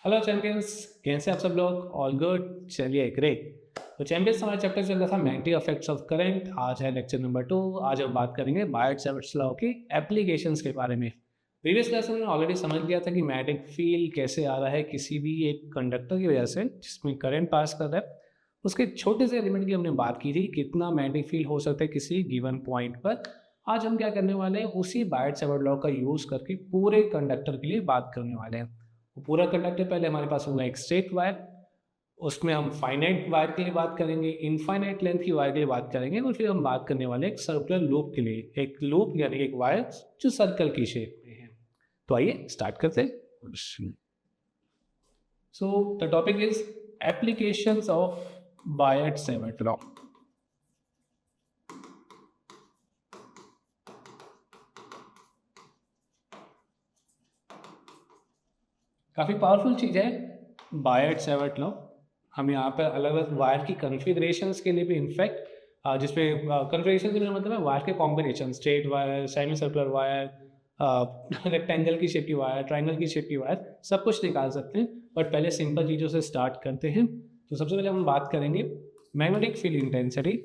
Hello champions, कैसे आप सब लोग? All good. चलिए ग्रेट। तो चैंपियंस, हमारा चैप्टर चल रहा था मैग्नेटिक इफेक्ट्स ऑफ करंट। आज है लेक्चर नंबर 2। आज हम बात करेंगे बायट-सैवर्ट्स लॉ की एप्लीकेशंस के बारे में। प्रीवियस क्लास में ऑलरेडी समझ लिया था कि मैग्नेटिक फील्ड कैसे आ रहा है किसी भी एक कंडक्टर की वजह से जिसमें करंट पास कर रहा है। उसके छोटे से एलिमेंट की हमने बात की थी, कितना मैग्नेटिक फील्ड हो सकता है किसी गिवन पॉइंट पर। आज हम क्या करने वाले हैं, उसी बायट-सैवर्ट लॉ का यूज़ करके पूरे कंडक्टर के लिए बात करने वाले हैं। पूरा कंडक्टर पहले हमारे पास होगा एक स्ट्रेट वायर, उसमें हम फाइनाइट वायर के लिए बात करेंगे, इनफाइनाइट लेंथ की वायर के लिए बात करेंगे, और फिर हम बात करने वाले एक सर्कुलर लूप के लिए, एक लूप यानी एक वायर जो सर्कल की शेप में है। तो आइए स्टार्ट करते हैं। So the topic is applications of Biot Savart law. काफ़ी पावरफुल चीज़ है बायट-सैवर्ट लॉ। हम यहाँ पर अलग अलग वायर की कन्फिग्रेशंस के लिए भी इनफैक्ट जिसपे कन्फिग्रेशन से मेरा मतलब है वायर के combination, straight wire, semi circular wire, rectangle की शेप की वायर, ट्राइंगल की शेप की वायर, सब कुछ निकाल सकते हैं। बट पहले सिंपल चीज़ों से स्टार्ट करते हैं। तो सबसे पहले हम बात करेंगे magnetic field intensity.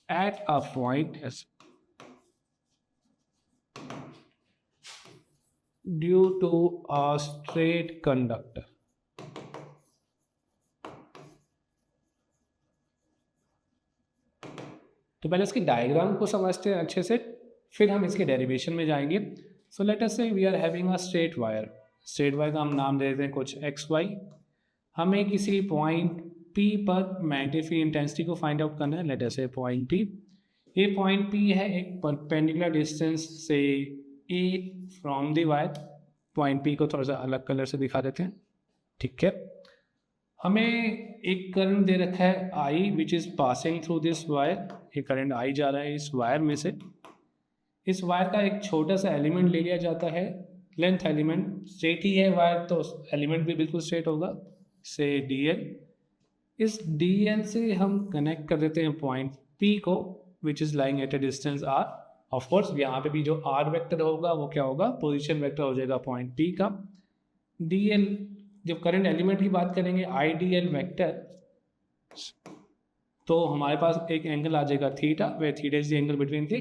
At a point due to a straight conductor. तो पहले इसकी डायग्राम को समझते हैं अच्छे से, फिर हम इसके डेरिवेशन में जाएंगे। सो let us say we are having a straight wire. Straight wire का हम नाम दे देते हैं कुछ एक्स वाई। हमें किसी पॉइंट P पर मैग्नेटिक फील्ड इंटेंसिटी को फाइंड आउट करना है। Let us say point P, ये पॉइंट P है एक परपेंडिकुलर डिस्टेंस से A from the wire. Point P को थोड़ा सा अलग कलर से दिखा देते हैं, ठीक है। हमें एक करंट दे रखा है I which is passing through this wire. एक करंट I जा रहा है इस वायर में से। इस वायर का एक छोटा सा एलिमेंट ले लिया जाता है, लेंथ एलिमेंट। स्ट्रेट ही है वायर तो एलिमेंट भी बिल्कुल स्ट्रेट होगा, से DL। इस DL से हम कनेक्ट कर देते हैं पॉइंट P को which is lying at A distance R। Of course यहाँ पे भी जो R वेक्टर होगा वो क्या होगा, पोजीशन वेक्टर हो जाएगा पॉइंट P का। DL, जब करंट एलिमेंट की बात करेंगे IDL वेक्टर, तो हमारे पास एक एंगल आ जाएगा theta, way theta is the angle between the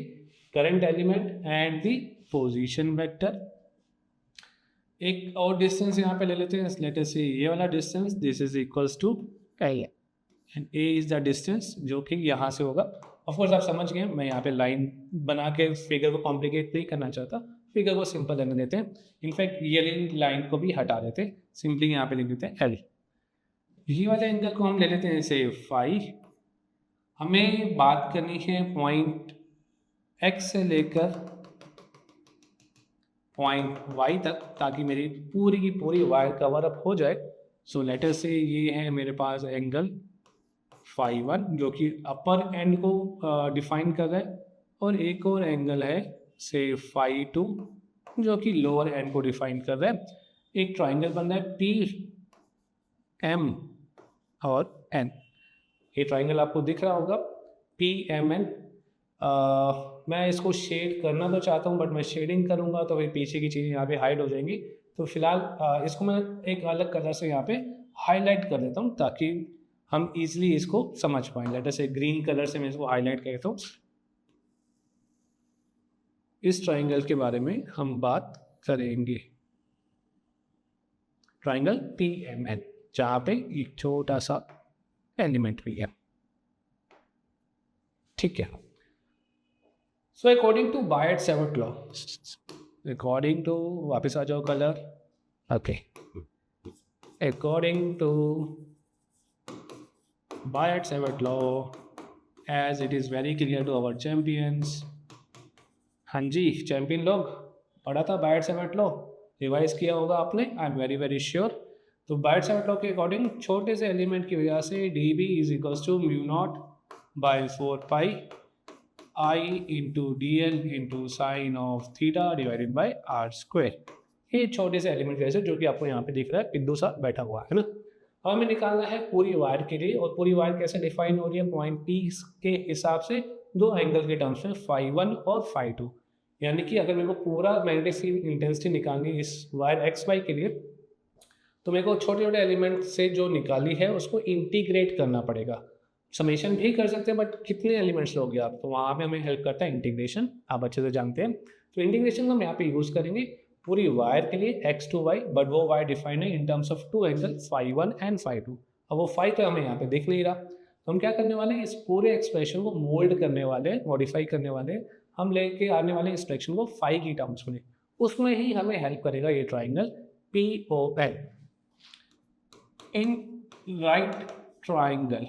current element and the position vector. एक और डिस्टेंस यहाँ पे ले लेते हैं, लेट अस से ये वाला distance, this is equals to A, and A is the distance जो कि यहाँ से होगा। ऑफ कोर्स आप समझ गए, मैं यहाँ पे लाइन बना के फिगर को कॉम्प्लिकेट नहीं करना चाहता, फिगर को सिंपल रहने देते हैं। इनफैक्ट ये लाइन को भी हटा देते हैं, सिंपली यहाँ पे लिख देते हैं एल। ये वाले एंगल को हम ले लेते हैं से फाई। हमें बात करनी है पॉइंट एक्स से लेकर पॉइंट वाई तक, ताकि मेरी पूरी की पूरी वायर कवर अप हो जाए। सो लेटर से ये है मेरे पास एंगल फाई 1 जो कि अपर एंड को डिफाइन कर रहा है, और एक और एंगल है से फाई 2 जो कि लोअर एंड को डिफाइन कर रहा है। एक ट्राइंगल बन रहा है पी एम और एन। ये ट्राइंगल आपको दिख रहा होगा PMN। मैं इसको शेड करना तो चाहता हूँ, बट मैं शेडिंग करूँगा तो फिर पीछे की चीज़ें यहाँ पे हाइड हो जाएंगी। तो फिलहाल इसको मैं एक अलग कलर से यहाँ पे हाईलाइट कर देता हूँ ताकि हम इजीली इसको समझ पाएँ। लेटर से ग्रीन कलर से मैं इसको हाईलाइट करता हूँ। इस ट्राइंगल के बारे में हम बात करेंगे, ट्राइंगल PMN, जहाँ पे एक छोटा सा एलिमेंट भी है, ठीक है। So according to Biot Savart law, according to, वापस आ जाओ colour, okay, according to Biot Savart law, as it is very clear to our champions. हाँ जी चैम्पियन लोग, पढ़ा था बायट-सैवर्ट लॉ, रिवाइज किया होगा आपने, I am very very sure. तो बायट-सैवर्ट लॉ के अकॉर्डिंग छोटे से एलिमेंट की वजह से dB is equals to mu naught by 4 pi I into DL into sine of theta divided by R square. ये छोटे से एलिमेंट की वजह से, जो कि आपको यहाँ पे दिख रहा है पिद्दू सा बैठा हुआ है ना। हमें निकालना है पूरी वायर के लिए, और पूरी वायर कैसे डिफाइन हो रही है, पॉइंट P के हिसाब से दो एंगल के टर्म्स में φ1 और φ2। यानी कि अगर मेरे को पूरा मैग्नेटिक फील्ड इंटेंसिटी निकालनी है इस वायर एक्स वाई के लिए, तो मेरे को छोटे छोटे एलिमेंट से जो निकाली है उसको इंटीग्रेट करना पड़ेगा। समेशन भी कर सकते हैं, बट कितने एलिमेंट्स लोगे आप, तो वहाँ पे हमें हेल्प करता है इंटीग्रेशन, आप अच्छे से जानते हैं। तो इंटीग्रेशन को हम यहाँ पे यूज़ करेंगे पूरी वायर के लिए x to y, बट वो वायर डिफाइंड है in terms of two angle φ1 and φ2। अब वो फाई तो हमें यहाँ पे दिख नहीं रहा, तो हम क्या करने वाले हैं, इस पूरे एक्सप्रेशन को मोल्ड करने वाले हैं, मॉडिफाई करने वाले हैं। हम लेके आने वाले एक्सप्रेशन को फाई की टर्म्स में, उसमें ही हमें हेल्प करेगा ये triangle POL। In right triangle,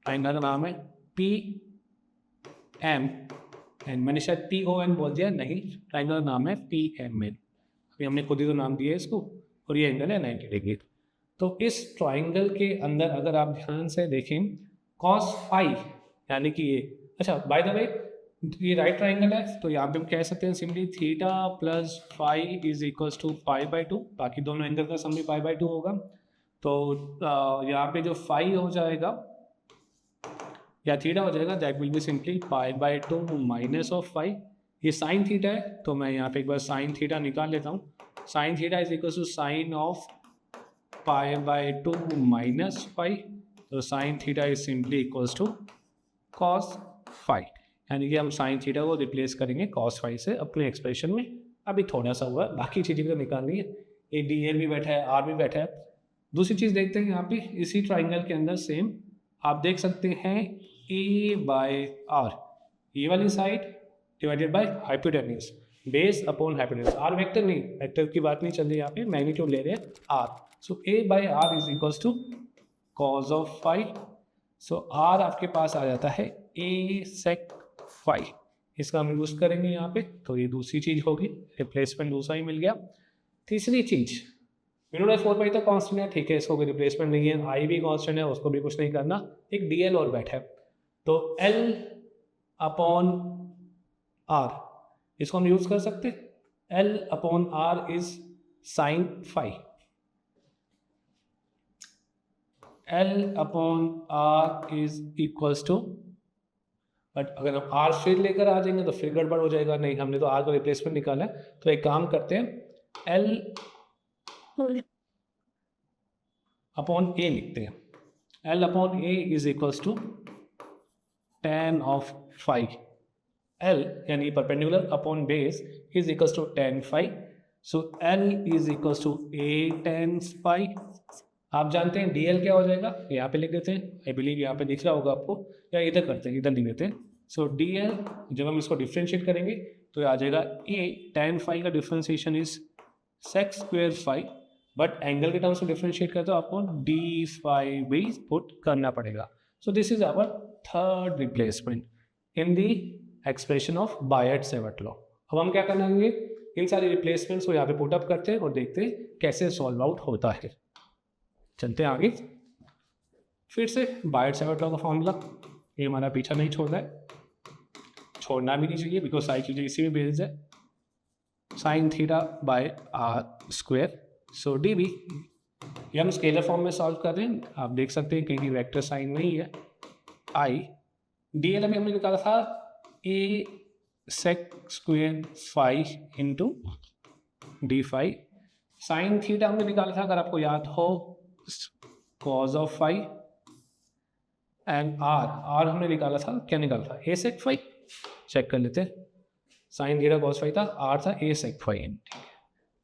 triangle का नाम है PMN, मैंने शायद PON बोल दिया, नहीं, ट्राइंगल का नाम है PMN। अभी हमने खुद ही तो नाम दिया है इसको, और ये एंगल है 90 डिग्री। तो इस ट्राइंगल के अंदर अगर आप ध्यान से देखें cos फाई, यानी कि ये, अच्छा बाय द वे ये राइट ट्राइंगल है, तो यहाँ पे हम कह सकते हैं simply theta plus phi is equals to π/2, बाकी दोनों एंगल का सम भी π/2 होगा। तो यहाँ पे जो फाई हो जाएगा या थीटा हो जाएगा, that will be simply π/2 minus of phi. ये साइन थीटा है, तो मैं यहाँ पे एक बार साइन थीटा निकाल लेता हूँ। Sine theta is equal to sine of π/2 minus phi, तो sine theta is simply equals to cos phi, यानी कि हम साइन थीटा को रिप्लेस करेंगे कॉस फाई से अपने एक्सप्रेशन में। अभी थोड़ा सा हुआ, बाकी चीज़ें तो निकालनी है, ए डी एल भी बैठा है, आर भी बैठा है। दूसरी चीज़ देखते हैं यहाँ पे इसी ट्राइंगल के अंदर सेम आप देख सकते हैं A/R, ये वाली side divided by hypotenuse, base upon hypotenuse. R vector नहीं, वेक्टर की बात नहीं चल रही यहाँ पे, मैग्नीट्यूड ले रहे हैं R. So A/R is equals to cos of phi. So R आपके पास आ जाता है A sec फाई, इसका हम यूज़ करेंगे यहाँ पे, तो ये दूसरी चीज़ होगी, रिप्लेसमेंट दूसरा ही मिल गया। तीसरी चीज़ μ/4π तो कांस्टेंट है, ठीक है, इसको कोई रिप्लेसमेंट नहीं है, आई भी कांस्टेंट है, उसको भी कुछ नहीं करना। एक dl और बैठा है, तो L/R, इसको हम यूज़ कर सकते हैं। L/R is sine phi, L/R is equals to, but अगर हम आर फिर लेकर आ जाएंगे तो फिर गड़बड़ हो जाएगा, नहीं हमने तो आर का रिप्लेसमेंट निकाला है। तो एक काम करते हैं, L/A लिखते हैं। L/A is equals to tan of phi, L यानी perpendicular upon base is equals to tan phi. So L is equals to A tan phi. आप जानते हैं DL क्या हो जाएगा, यहाँ पे लिख देते हैं, आई बिलीव यहाँ पे दिख रहा होगा आपको, या इधर करते हैं, इधर लिख देते हैं। सो DL जब हम इसको डिफ्रेंशिएट करेंगे तो आ जाएगा A tan फाई का differentiation is sec square phi, but angle के टर्म्स में डिफ्रेंशिएट करते हो आपको d फाई भी पुट करना पड़ेगा। So this is our third replacement in the expression of Biot Savart law. अब हम क्या करेंगे, इन सारी रिप्लेसमेंट्स को यहाँ पे पुट अप करते हैं और देखते हैं कैसे सॉल्व आउट होता है। चलते हैं आगे, फिर से बायट-सेवर्ट लॉ का फॉर्मूला, ये हमारा पीछा नहीं छोड़ रहा है, छोड़ना भी नहीं चाहिए, बिकॉज सारी चीज़ें इसी में बेस्ड है। Sine theta by R square, so D B, ये हम स्केलर फॉर्म में सॉल्व कर रहे हैं, आप देख सकते हैं कहीं वेक्टर साइन नहीं है। आई डी एल अभी हमने निकाला था A sec square phi into d phi. Sine theta हमने निकाला था, अगर आपको याद हो, cos of phi. And R हमने निकाला था, क्या निकाला था, ए सेक फाई। चेक कर लेते हैं, साइन थीटा कॉस फाई था, आर था ए सेक फाई,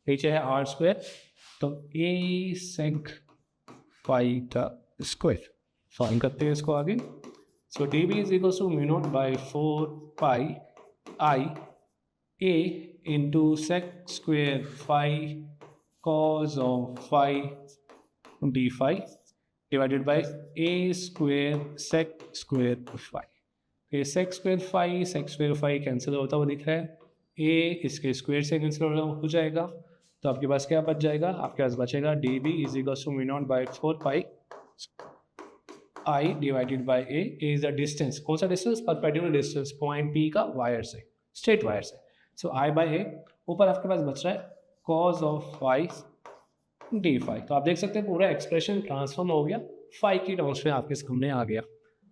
नीचे है आर स्क्वेयर, तो ए सेक फाई का स्क्वेयर। सॉल्व करते हैं इसको आगे। So D B is equal to μ0 by 4 pi I A into sec square phi cos of phi D phi divided by A square sec square phi. ये sec square phi cancel होता हुआ दिख रहा है, ए इसके स्क्वेयर से cancel हो जाएगा, तो आपके पास क्या बच जाएगा, आपके पास बचेगा d B is equal to μ0 by 4 pi I divided by A is the distance, कौन सा distance, perpendicular distance point P का वायर से, स्ट्रेट वायर से। सो आई बाई ए, ऊपर आपके पास बच रहा है cos of phi D phi. तो आप देख सकते हैं पूरा एक्सप्रेशन ट्रांसफॉर्म हो गया, फाई की टर्म्स में आपके सामने आ गया।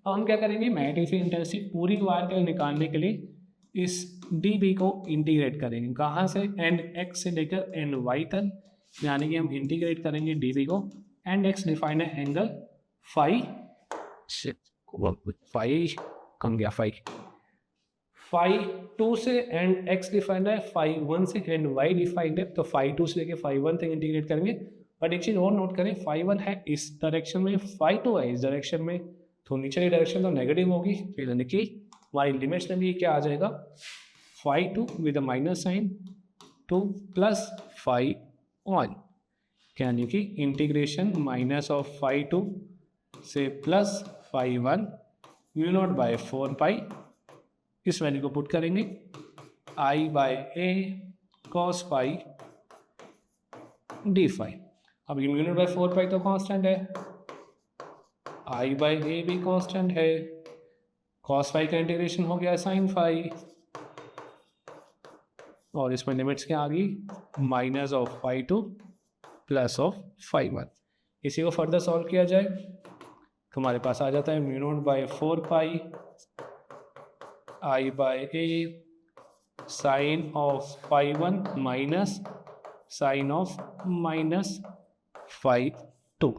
अब हम क्या करेंगे, मैग्नेटिक इंटेंसिटी पूरी वायर के लिए निकालने के लिए इस डी बी को इंटीग्रेट करेंगे। कहाँ से, एंड एक्स से लेकर एंड वाई तक, यानी कि हम इंटीग्रेट करेंगे डी बी को। एंड एक्स डिफाइन है एंगल फाई, कम गया फाई 2 से, एंड एक्स डिफाइंड है फाई 1 से, एंड वाई डिफाइंड है तो फाई 2 से लेके फाई 1 तक इंटीग्रेट करेंगे। बट एक चीज़ और नोट करें, फाई 1 है इस डायरेक्शन में, फाई 2 है इस डायरेक्शन में, तो नीचे की डायरेक्शन तो नेगेटिव होगी, फिर यानी कि हमारी लिमिट्स में भी क्या आ जाएगा, phi 2 with minus sine 2 plus phi 1, यानी कि इंटीग्रेशन माइनस ऑफ फाई 2 से plus phi 1 mu naught by 4 pi, इस वैल्यू को पुट करेंगे, I by A cos phi D phi. अब ये म्यू नॉट बाय 4 पाई तो कांस्टेंट है, आई बाय ए भी कांस्टेंट है, कॉस फाई का इंटीग्रेशन हो गया साइन फाई, और इसमें लिमिट्स क्या आ गई, minus of phi 2 plus of phi 1। इसी को फर्दर सॉल्व किया जाए तो हमारे पास आ जाता है mu naught by 4 pi I by A sine of phi 1 minus sine of minus phi 2।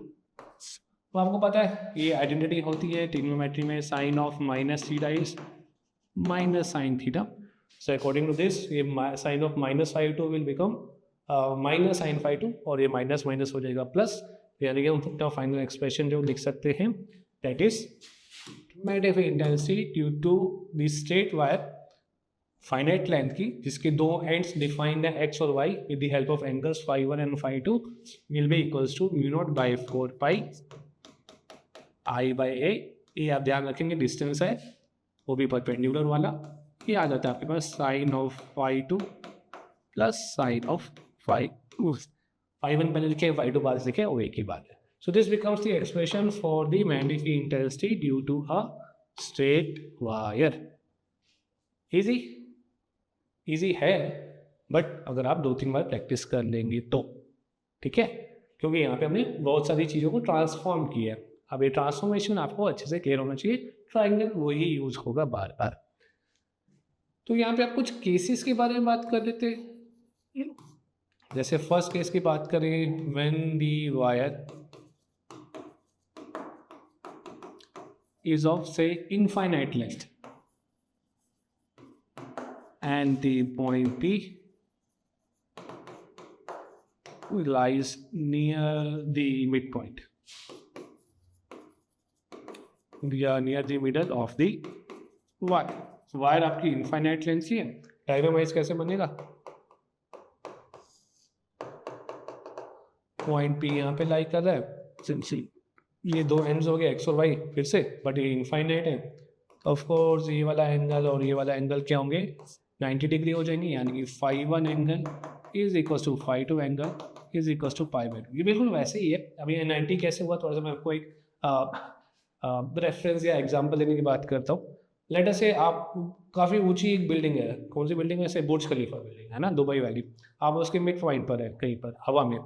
तो आपको पता है ये आइडेंटिटी होती है ट्रिग्नोमेट्री में, sine of minus theta is minus sine theta. So according to this ये sine of minus phi 2 will become minus sine phi 2, और ये माइनस माइनस हो जाएगा प्लस, यानी कि हम फाइनल एक्सप्रेशन जो लिख सकते हैं that is magnetic intensity due to the straight wire finite length की, जिसके दो एंड्स डिफाइंड है एक्स और Y with the help of angles phi 1 and phi 2 will be equals to mu naught by 4 pi I by A. ये आप ध्यान रखेंगे distance है वो भी परपेंडिकुलर वाला, ये आ जाता है आपके पास sine of phi 2 plus sine of phi 1 पहले लिखे, फाई 2 बाद से लिखे, वो एक ही बात है। So this becomes the expression for the magnetic intensity due to a straight wire. Easy? Easy है, बट अगर आप 2-3 बार प्रैक्टिस कर लेंगे तो ठीक है, क्योंकि यहाँ पे हमने बहुत सारी चीज़ों को ट्रांसफॉर्म किया है। अब ये ट्रांसफॉर्मेशन आपको अच्छे से क्लियर होना चाहिए, ट्राइंगल वही यूज होगा बार बार। तो यहाँ पे आप कुछ केसेस के बारे में बात कर लेते हैं। जैसे फर्स्ट केस की बात करें, when the wire is of say infinite length and the point P lies near the midpoint, we are near the middle of the wire। Wire आपकी इनफाइनाइट लेंथ की है, डायग्राम वाइज कैसे बनेगा, point P यहाँ पे लाई कर रहा है, ये दो एंड्स हो गए एक्स और वाई फिर से, बट ये इनफाइनाइट है, ऑफ कोर्स ये वाला एंगल और ये वाला एंगल क्या होंगे, 90 डिग्री हो जाएंगे, यानी कि phi 1 angle is equal to phi 2 angle is equal to pi by 2। ये बिल्कुल वैसे ही है। अभी ये 90 कैसे हुआ, थोड़ा सा मैं आपको एक रेफरेंस या एग्जांपल देने की बात करता हूँ। लेट अस से आप काफ़ी ऊंची एक बिल्डिंग है, कौन सी बिल्डिंग है, जैसे बुर्ज खलीफा बिल्डिंग है ना, दुबई वाली, आप उसके मिड पॉइंट पर है कहीं पर हवा में,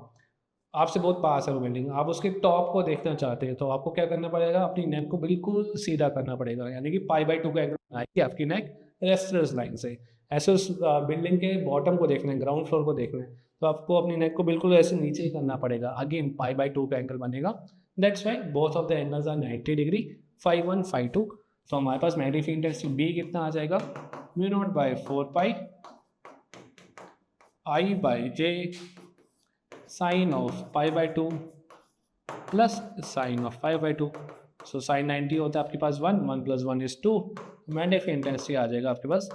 आपसे बहुत पास है वो बिल्डिंग, आप उसके टॉप को देखना चाहते हैं तो आपको क्या करना पड़ेगा, अपनी नेक को बिल्कुल सीधा करना पड़ेगा, यानी कि पाई बाई 2 का एंगल बनाएगी आपकी नेक रेफरेंस लाइन से। ऐसे उस बिल्डिंग के बॉटम को देखना है, ग्राउंड फ्लोर को देखना है, तो आपको अपनी नेक को बिल्कुल ऐसे नीचे ही करना पड़ेगा, अगेन पाई बाई 2 का एंगल बनेगा। That's why both of the angles are 90 degree, phi 1 phi 2। तो हमारे पास मैग्नेटिक इंटेंसिटी बी कितना आ जाएगा, mu naught by 4 pi I by J sine of pi by 2 plus sine of pi by 2। So sine 90 होता है आपके पास 1 plus 1 is 2, magnetic intensity आ जाएगा आपके पास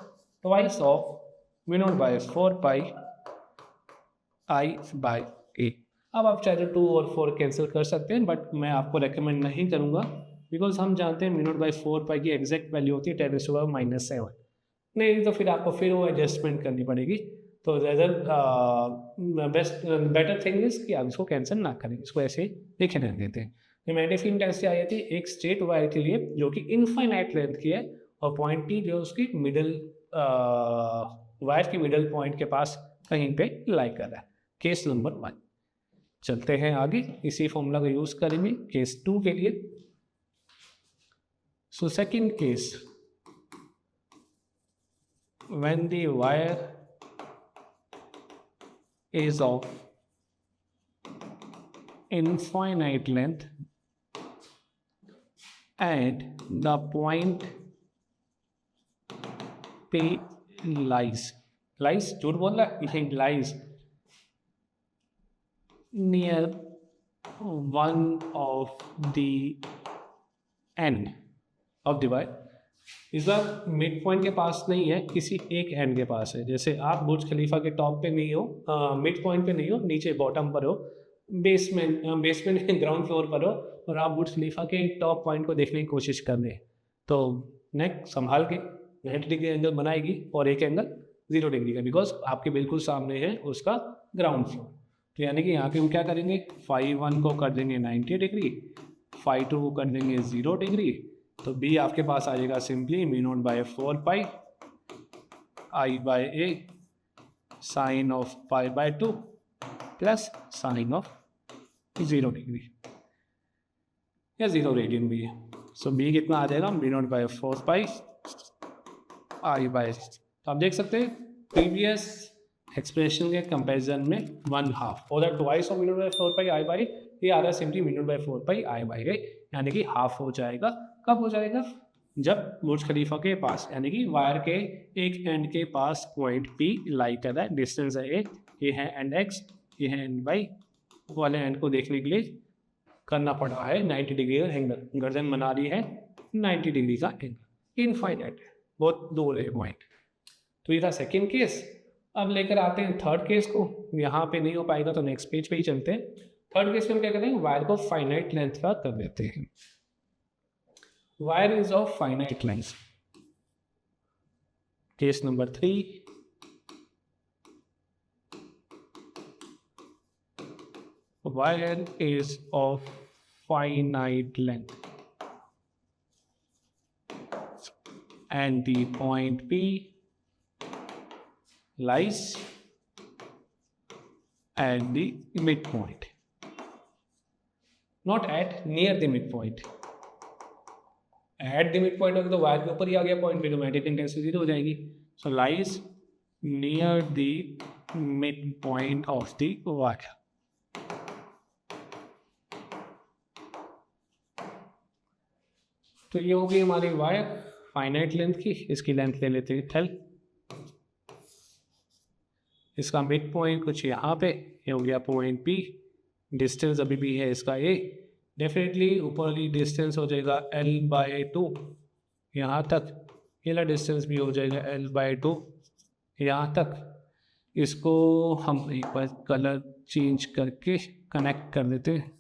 twice of mu naught by 4 pi I by A. अब आप चाहे 2 और 4 कैंसिल कर सकते हैं, बट मैं आपको रेकमेंड नहीं करूँगा, बिकॉज हम जानते हैं म्यू नॉट बाय 4 पाई की एग्जैक्ट वैल्यू होती है 10⁻⁻⁷। नहीं तो फिर आपको फिर वो एडजस्टमेंट करनी पड़ेगी। तो बेस्ट बेटर थिंग इज कि आप इसको कैंसिल ना करें, इसको ऐसे लिखे रहने देते हैं। मैग्नेटिक इंटेंसिटी आई थी एक स्ट्रेट वायर के लिए जो कि इनफाइनाइट लेंथ की है, और पॉइंट P जो उसकी मिडल वायर की मिडल पॉइंट के पास कहीं पे लाई कर रहा है। Case number 1। चलते हैं आगे, इसी फॉर्मूला का यूज करेंगे केस 2 के लिए। So second case, when the wire is of infinite length at the point P lies झूठ बोल रहा है, lies near one of the end of the wire. इस बार मिड पॉइंट के पास नहीं है, किसी एक एंड के पास है. जैसे आप बुर्ज खलीफा के टॉप पे नहीं हो, मिड पॉइंट पे नहीं हो, नीचे बॉटम पर हो, बेसमेंट ग्राउंड फ्लोर पर हो, और आप बुर्ज खलीफा के टॉप पॉइंट को देखने की कोशिश कर रहे हैं, तो नेक संभाल के 90 डिग्री एंगल बनाएगी और एक एंगल 0 डिग्री का, बिकॉज आपके बिल्कुल सामने है उसका ग्राउंड फ्लोर. तो यानी कि यहाँ पे हम क्या करेंगे, फाई 1 को कर देंगे 90 डिग्री, फाई 2 को कर देंगे 0 डिग्री. तो बी आपके पास आ जाएगा simply μ0 by 4 pi I by A sine of pi by 2 plus sine of 0 degree या 0 रेडियन भी है. सो बी कितना आ जाएगा, μ0 बाय 4 पाई आई बाय. तो आप देख सकते हैं प्रीवियस एक्सप्रेशन के कंपैरिजन में 1/2 और twice of μ0 by 4 pi I by, ये आ रहा है simply μ0 by 4 pi I by है, यानी कि हाफ हो जाएगा. कब हो जाएगा, जब बुर्ज खलीफा के पास, यानी कि वायर के एक एंड के पास पॉइंट पी लाई कर रहा है, डिस्टेंस है एक, ये है एंड एक्स, ये है एंड वाई. वाले एंड को देखने के लिए करना पड़ा है 90 डिग्री का एंगल, गर्दन बना रही है 90 डिग्री का एंगल, इनफाइनाइट है, बहुत दूर है पॉइंट. तो ये था सेकेंड केस. अब लेकर आते हैं थर्ड केस को. यहाँ पे नहीं हो पाएगा तो नेक्स्ट पेज पे ही चलते हैं. थर्ड केस में हम क्या करेंगे, वायर को फाइनाइट लेंथ का कर देते हैं. Wire is of finite length. Case number 3, wire is of finite length and the point P lies at the midpoint, not at, near the midpoint. At the midpoint होगा तो wire के ऊपर ही आ गया point पे, तो मैग्नेटिक इंटेंसिटी 0 हो जाएगी. So lies near the mid point of the wire. तो ये होगी हमारी वायर फाइनाइट लेंथ की. इसकी लेंथ ले लेते हैं L. इसका मिड पॉइंट कुछ यहाँ पे, ये हो गया पॉइंट P. डिस्टेंस अभी भी है इसका A. डेफिनेटली ऊपरली डिस्टेंस हो जाएगा L बाय 2 यहाँ तक, ये डिस्टेंस भी हो जाएगा L बाय 2 यहाँ तक. इसको हम एक बार कलर चेंज करके कनेक्ट कर देते हैं.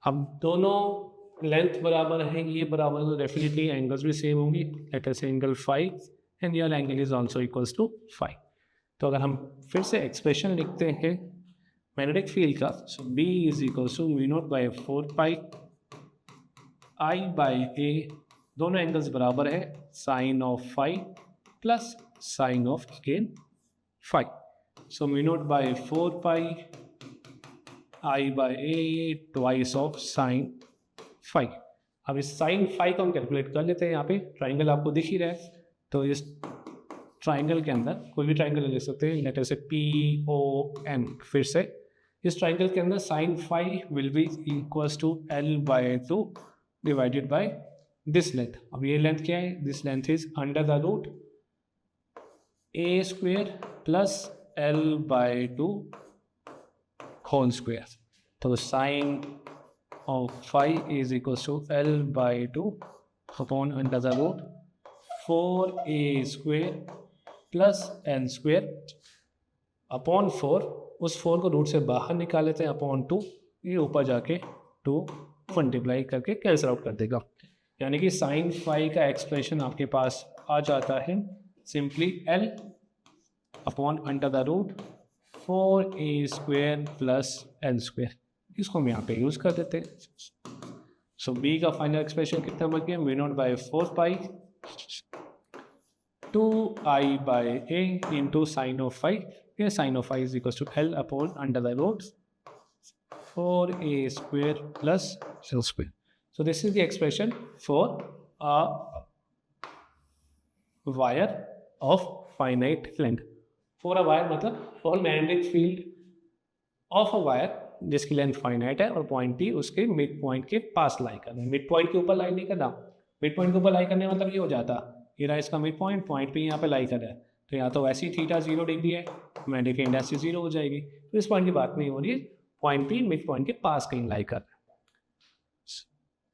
अब दोनों लेंथ बराबर है, ये बराबर, तो डेफिनेटली एंगल्स भी सेम होंगी. Let us say angle 5 and your angle is also equals to 5. तो अगर हम फिर से एक्सप्रेशन लिखते हैं मैग्नेटिक फील्ड का, so B is equals to μ0 by 4 pi I by A, दोनों एंगल्स बराबर है, sine of 5 plus sine of again 5. So μ0 by 4 pi I by A twice of sine 5. अब इस साइन 5 को हम कैलकुलेट कर लेते हैं. यहाँ पे ट्राइंगल आपको दिख ही रहा है, तो इस ट्राइंगल के अंदर कोई भी ट्राइंगल ले सकते हैं. लेटर से PON. फिर से इस ट्राइंगल के अंदर sine 5 will be equals to L by 2 divided by this length. अब ये लेंथ क्या है, this length is under the root A square plus L by 2 whole square. तो sine of 5 is equals to L by 2 upon under the root 4a square plus n square upon 4. उस 4 को root से बाहर निकाल लेते हैं, upon 2, ये ऊपर जाके 2 मल्टीप्लाई करके कैंसिल आउट कर देगा. यानी कि साइन 5 का एक्सप्रेशन आपके पास आ जाता है simply L upon under the root 4a square plus n square. इसको हम यहाँ पे यूज़ कर देते हैं. सो बी का फाइनल एक्सप्रेशन कितना बन गया, μ0 by 4 pi 2i by a into sine of 5. ये sine of 5 is equal to L upon under the root 4a square plus L square. So this is the expression for a wire of finite length. For a wire मतलब for magnetic field of a wire जिसकी length finite है और point P उसके mid point के पास लाई करना है। Mid point के ऊपर लाई नहीं करना, मिड पॉइंट के ऊपर लाई करने मतलब ये हो जाता, ये रहा इसका मिड पॉइंट, पॉइंट पी यहाँ पे लाई कर रहा है, तो यहाँ तो वैसे ही थीटा 0 डिग्री है, मैग्नेटिक इंटेंसिटी 0 हो जाएगी। तो इस पॉइंट की बात नहीं हो रही है, पॉइंट पी मिड पॉइंट के पास कहीं लाई कर रहा है।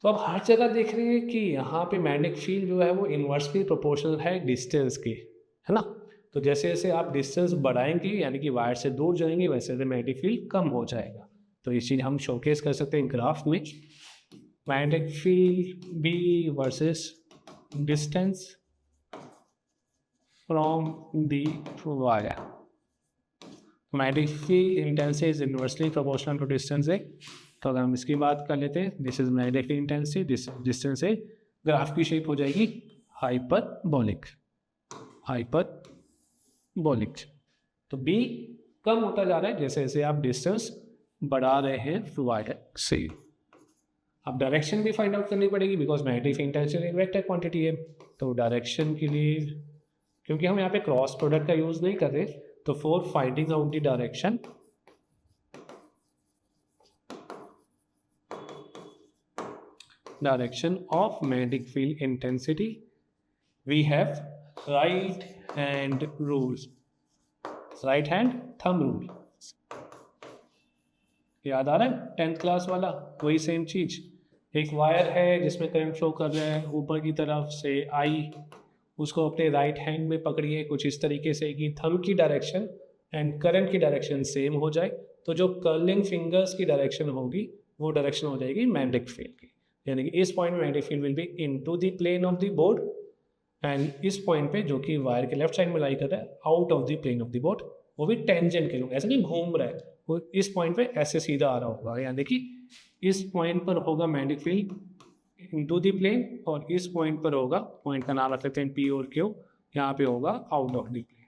तो अब हर जगह देख रहे हैं कि यहाँ पे मैग्नेटिक फील्ड जो है वो इन्वर्सली प्रोपोर्शनल है डिस्टेंस के, है ना। तो जैसे जैसे आप डिस्टेंस बढ़ाएंगे यानी कि वायर से दूर जाएंगे वैसे वैसे मैग्नेटिक फील्ड कम हो जाएगा। तो ये चीज़ हम शोकेस कर सकते हैं ग्राफ में, magnetic field B versus distance from the wire. Magnetic field intensity is inversely proportional to distance है। तो अगर हम इसकी बात कर लेते हैं, this is magnetic intensity, this distance है, ग्राफ की शेप हो जाएगी हाइपरबोलिक, हाइपरबोलिक। तो बी कम होता जा रहा है जैसे जैसे आप डिस्टेंस बढ़ा रहे हैं वायर से। अब डायरेक्शन भी फाइंड आउट करनी पड़ेगी बिकॉज मैग्नेटिक इंटेंसिटी एक वेक्टर क्वांटिटी है। तो डायरेक्शन के लिए क्योंकि हम यहाँ पे क्रॉस प्रोडक्ट का यूज नहीं कर रहे, तो for finding out the direction of magnetic field intensity we have right hand rules, right hand thumb rule। याद आ रहा है 10th क्लास वाला, वही सेम चीज। एक वायर है जिसमें करंट फ्लो कर रहा है ऊपर की तरफ से आई, उसको अपने राइट हैंड में पकड़िए कुछ इस तरीके से कि थंब की डायरेक्शन एंड करंट की डायरेक्शन सेम हो जाए। तो जो कर्लिंग फिंगर्स की डायरेक्शन होगी वो डायरेक्शन हो जाएगी मैग्नेटिक फील्ड की, यानी कि इस पॉइंट में magnetic field will be into the plane of the board and इस पॉइंट पे जो कि वायर के लेफ्ट साइड में लाई कर रहा है out of the plane of the board, वो भी टेंजेंट के लोग, ऐसा नहीं घूम रहा है, वो इस पॉइंट पे ऐसे सीधा आ रहा होगा, यानी कि इस पॉइंट पर होगा magnetic field into the plane और इस पॉइंट पर होगा, पॉइंट का नाम रख लेते हैं पी और क्यू, यहाँ पे होगा आउट ऑफ द प्लेन।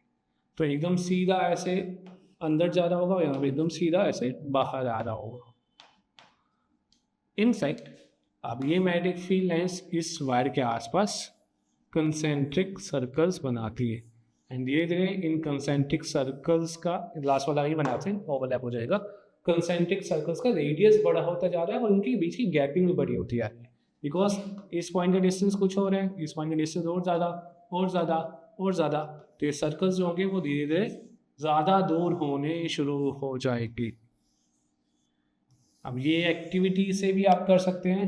तो एकदम सीधा ऐसे अंदर जा रहा होगा, यहाँ पे एकदम सीधा ऐसे बाहर आ रहा होगा। इनफैक्ट अब ये मैग्नेटिक फील्ड लाइंस इस वायर के आसपास कंसेंट्रिक सर्कल्स बनाती है एंड धीरे धीरे इन कंसेंट्रिक सर्कल्स का, लास्ट वाला ही बनाते हैं ओवरलैप हो जाएगा, कंसेंट्रिक सर्कल्स का रेडियस बड़ा होता जा रहा है और उनके बीच की गैपिंग भी बड़ी होती जा रही है बिकॉज इस पॉइंट का डिस्टेंस कुछ हो रहा है, इस पॉइंट का डिस्टेंस और ज़्यादा और ज़्यादा और ज़्यादा, तो ये सर्कल्स जो होंगे वो धीरे धीरे ज़्यादा दूर होने शुरू हो जाएगी। अब ये एक्टिविटी से भी आप कर सकते हैं,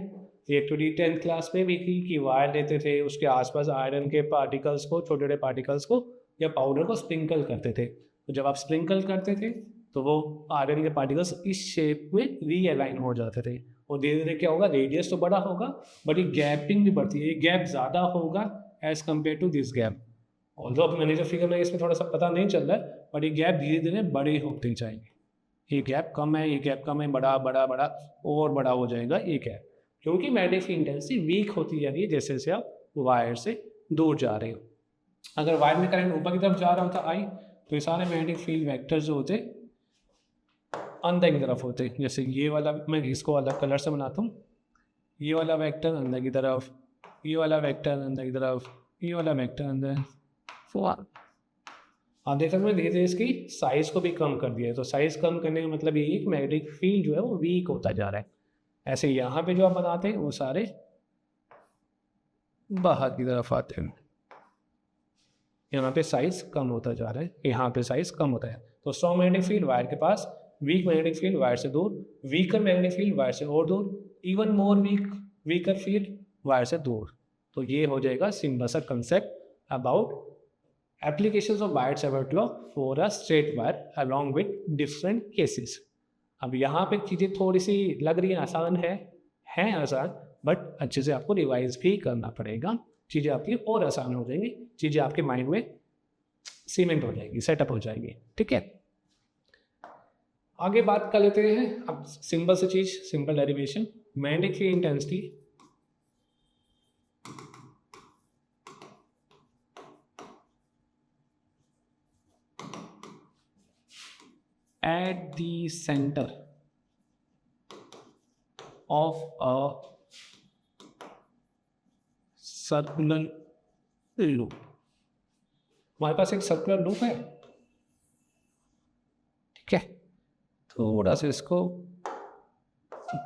ये एक्टिविटी 10th क्लास में भी थी कि वायर लेते थे उसके आसपास आयरन के पार्टिकल्स को, छोटे छोटे पार्टिकल्स को या पाउडर को स्प्रिंकल करते थे। तो जब आप स्प्रिंकल करते थे तो वो आयरन के पार्टिकल्स इस शेप में रीअलाइन हो जाते थे और धीरे धीरे क्या होगा, रेडियस तो बड़ा होगा बट ये गैपिंग भी बढ़ती है, ये गैप ज़्यादा होगा as compare to this gap. Although अब मैंने जो फिगर में इसमें थोड़ा सा पता नहीं चल रहा है बट ये गैप धीरे धीरे बड़े होते जाएंगे, ये गैप कम है, ये गैप कम है, बड़ा बड़ा बड़ा और बड़ा हो जाएगा ये गैप, क्योंकि मैग्नेटिक इंटेंसिटी वीक होती जा रही है जैसे जैसे आप वायर से दूर जा रहे हो। अगर वायर में करंट ऊपर की तरफ जा रहा होता आई तो ये सारे मैग्नेटिक फील्ड वेक्टर्स जो होते अंदर की तरफ होते, जैसे ये वाला मैं इसको अलग कलर से बनाता हूँ, ये वाला वेक्टर अंदर की तरफ, ये वाला वेक्टर अंदर की तरफ, ये वाला वेक्टर अंदर। आप देख सकते हैं धीरे धीरे इसकी साइज को भी कम कर दिया है। तो साइज कम करने का मतलब यही है कि मैग्नेटिक फील्ड जो है वो वीक होता जा रहा है। ऐसे यहाँ पे जो आप बनाते हैं वो सारे बाहर की तरफ आते हैं, यहाँ पे साइज कम होता जा रहा है, यहाँ पे साइज कम होता है। तो स्ट्रॉन्ग मैग्नेटिक फील्ड वायर के पास, वीक मैग्नेटिक फील्ड वायर से दूर, वीकर मैग्नेटिक फील्ड वायर से और दूर, even more weaker field wire से दूर। तो ये हो जाएगा सिंपल सा concept about applications of Wyatt-Savarт law for a straight wire along with different cases। अब यहाँ पे चीज़ें थोड़ी सी लग रही हैं आसान है आसान, बट अच्छे से आपको रिवाइज भी करना पड़ेगा, चीज़ें आपकी और आसान हो जाएंगी, चीज़ें आपके माइंड में सीमेंट हो जाएगी, सेटअप हो जाएगी। ठीक है, आगे बात कर लेते हैं अब सिंपल से चीज़, simple derivation, magnetic field intensity at the center of a circular loop. हमारे पास एक सर्कुलर लूप है, ठीक है। थोड़ा सा इसको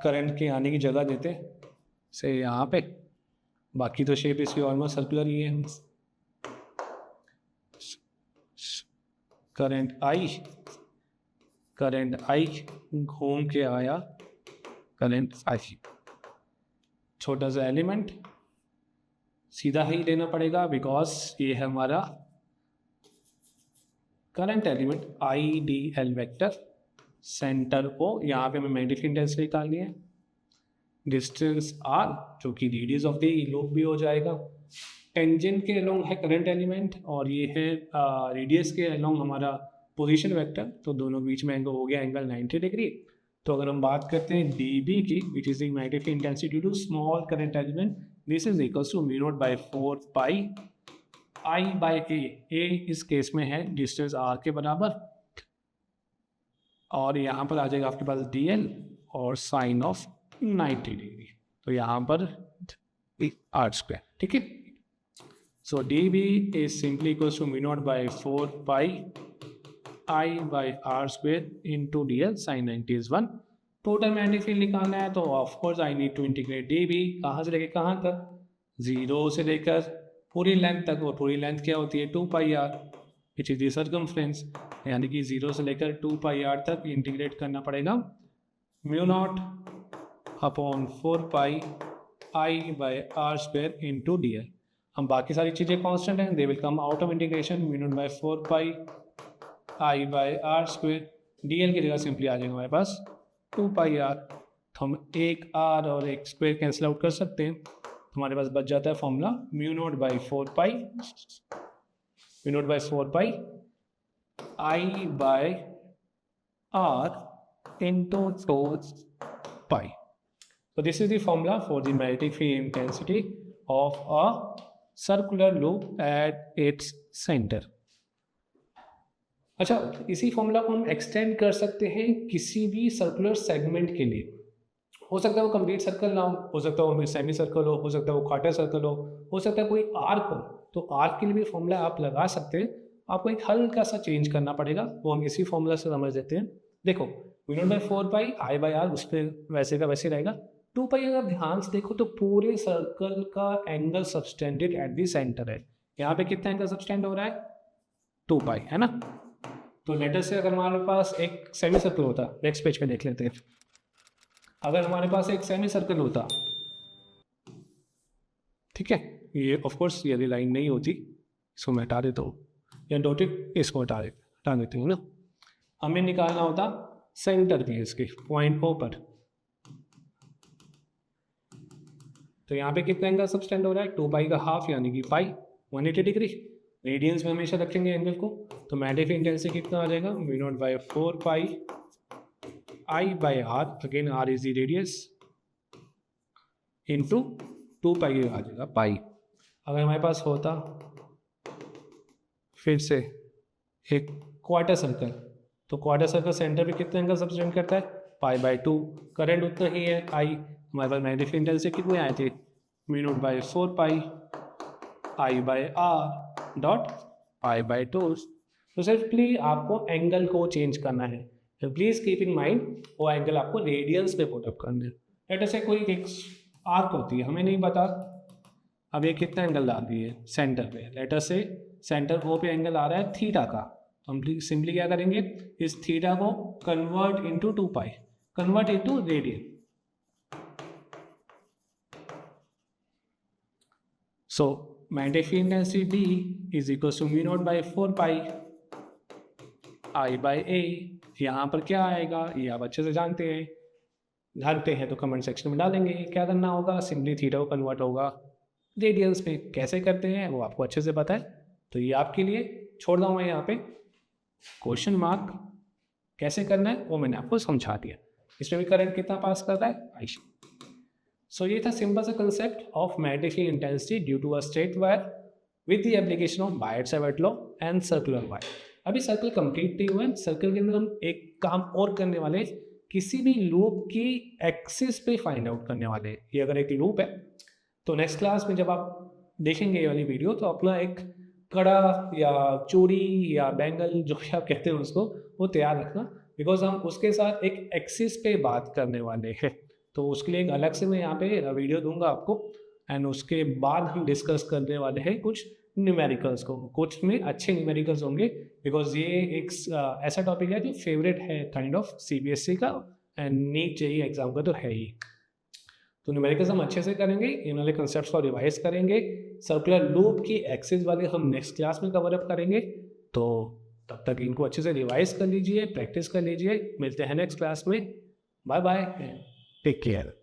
करंट के आने की जगह देते से यहाँ पे, बाकी तो शेप इसकी ऑलमोस्ट सर्कुलर ही है। करंट आई घूम के आया करंट आई, छोटा सा एलिमेंट सीधा ही लेना पड़ेगा बिकॉज ये है हमारा current element I D L vector. Centre को यहाँ पे हमें मैग्नेटिक इंटेंसिटी निकालनी है, डिस्टेंस आर जो कि रेडियस ऑफ द लूप भी हो जाएगा। टेंजेंट के अलोंग है करंट एलिमेंट और ये है रेडियस के अलोंग हमारा पोजीशन वेक्टर, तो दोनों बीच में एंगल हो गया एंगल 90 डिग्री। तो अगर हम बात करते हैं dB की, which is the magnetic intensity due to small current element, this is equals to mu naught by 4 pi I by A इस केस में है डिस्टेंस आर के बराबर, और यहाँ पर आ जाएगा आपके पास dl और साइन ऑफ 90 डिग्री, तो यहाँ पर आर स्क्वायर, ठीक है। So dB is simply equals to mu naught by 4 pi I by R square into D L sine 90 is 1। Total magnetic field निकालना है तो of course I need to integrate D B, कहाँ से लेकर कहाँ तक, 0 से लेकर पूरी लेंथ तक, और पूरी लेंथ क्या होती है 2 pi R which is the circumference, यानी कि 0 से लेकर 2 पाई आर तक इंटीग्रेट करना पड़ेगा mu naught upon 4 pi I by R square into D L. हम बाकी सारी चीज़ें कॉन्स्टेंट हैं, they will come out of integration, mu naught by 4 pi I by R square, D L की जगह सिंपली आ जाएगा हमारे पास 2 पाई आर, तो हम एक आर और एक स्क्वेयर कैंसिल आउट कर सकते हैं, तो हमारे पास बच जाता है formula mu naught by 4 pi I by R into 4 pi. So this is the formula for the magnetic field intensity of a circular loop at its center. अच्छा, इसी फॉर्मूला को हम एक्सटेंड कर सकते हैं किसी भी सर्कुलर सेगमेंट के लिए। हो सकता है वो कंप्लीट सर्कल ना हो सकता है वो सेमी सर्कल हो सकता है वो क्वार्टर सर्कल हो सकता है कोई आर्क हो, तो आर्क के लिए भी फॉर्मूला आप लगा सकते हैं। आपको एक हल्का सा चेंज करना पड़ेगा, वो हम इसी फॉर्मूला से समझ देते हैं। देखो mu naught by 4 pi I by R उस पर वैसे का वैसे रहेगा, 2 पाई अगर ध्यान से देखो तो पूरे सर्कल का angle subtended at the centre है। यहाँ पे कितना एंगल सबटेंड हो रहा है 2 पाई, है ना। तो लेटर से अगर हमारे पास एक सेमी सर्कल होता, नेक्स्ट पेज पे देख लेते हैं, अगर हमारे पास एक सेमी सर्कल होता, ठीक है, ये ऑफ कोर्स ये लाइन नहीं होती, इसको मैं हटा देता हूँ, या डॉटेड इसको हटा देते हैं ना। हमें निकालना होता सेंटर भी इसके पॉइंट ओ पर, तो यहाँ पे कितना एंगल सबटेंड हो रहा है 2 पाई का हाफ यानी कि पाई 180 डिग्री। रेडियंस में हमेशा रखेंगे एंगल को, तो मैग्नेटिक इंटेंसिटी कितना आ जाएगा mu naught by 4 pi I by R, again R is the radius, into 2 pi आ जाएगा पाई। अगर हमारे पास होता फिर से एक क्वार्टर सर्कल, तो क्वार्टर सर्कल सेंटर पे कितना एंगल सबटेंड करता है पाई बाई 2, करंट उतना ही है आई, हमारे पास मैग्नेटिक इंटेंसिटी कितने आए थे mu naught by 4 pi I by R dot pi by 2। तो सिर्फली आपको एंगल को चेंज करना है, तो प्लीज़ कीप इन माइंड वो एंगल आपको रेडियंस पे पुट अप करना है। लेट अस से कोई एक आर्क होती है, हमें नहीं पता अब ये कितना एंगल डाल दिए सेंटर पे, लेट अस से सेंटर ओ पे एंगल आ रहा है थीटा का, तो हम सिंपली क्या करेंगे इस थीटा को convert into 2 pi, convert into radian. So magnetic intensity B is equals to mu naught by 4 pi I by A। यहाँ पर क्या आएगा ये आप अच्छे से जानते हैं, जानते हैं तो कमेंट सेक्शन में डालेंगे। क्या करना होगा, सिंपली थीटा को कन्वर्ट होगा रेडियंस पे, कैसे करते हैं वो आपको अच्छे से पता है, तो ये आपके लिए छोड़ दूँ मैं यहाँ पे क्वेश्चन मार्क। कैसे करना है वो मैंने आपको समझा दिया। इसमें भी करंट कितना पास कर रहा है आई। सो ये था सिंपल सा concept of magnetic field intensity due to a straight wire with the application of Biot Savart law and circular wire. अभी सर्कल कंप्लीट नहीं हुआ है, सर्कल के अंदर हम एक काम और करने वाले हैं, किसी भी लूप की एक्सिस पे फाइंड आउट करने वाले हैं। ये अगर एक लूप है तो नेक्स्ट क्लास में जब आप देखेंगे ये वाली वीडियो तो अपना एक कड़ा या चूड़ी या बैंगल जो भी आप कहते हैं उसको वो तैयार रखना, बिकॉज हम उसके साथ एक एक्सिस पे बात करने वाले हैं। तो उसके लिए एक अलग से मैं यहाँ पे वीडियो दूंगा आपको, एंड उसके बाद हम डिस्कस करने वाले हैं कुछ न्यूमेरिकल्स को। कुछ में अच्छे न्यूमेरिकल्स होंगे, बिकॉज ये एक ऐसा टॉपिक है जो फेवरेट है काइंड ऑफ सीबीएसई का, एंड नीट जेईई एग्जाम का तो है ही। तो न्यूमेरिकल्स हम अच्छे से करेंगे, इन वाले कंसेप्ट को रिवाइज करेंगे। सर्कुलर लूप की एक्सिस वाले हम नेक्स्ट क्लास में कवर अप करेंगे। तो तब तक इनको अच्छे से रिवाइज कर लीजिए, प्रैक्टिस कर लीजिए। मिलते हैं नेक्स्ट क्लास में। Bye bye, take care.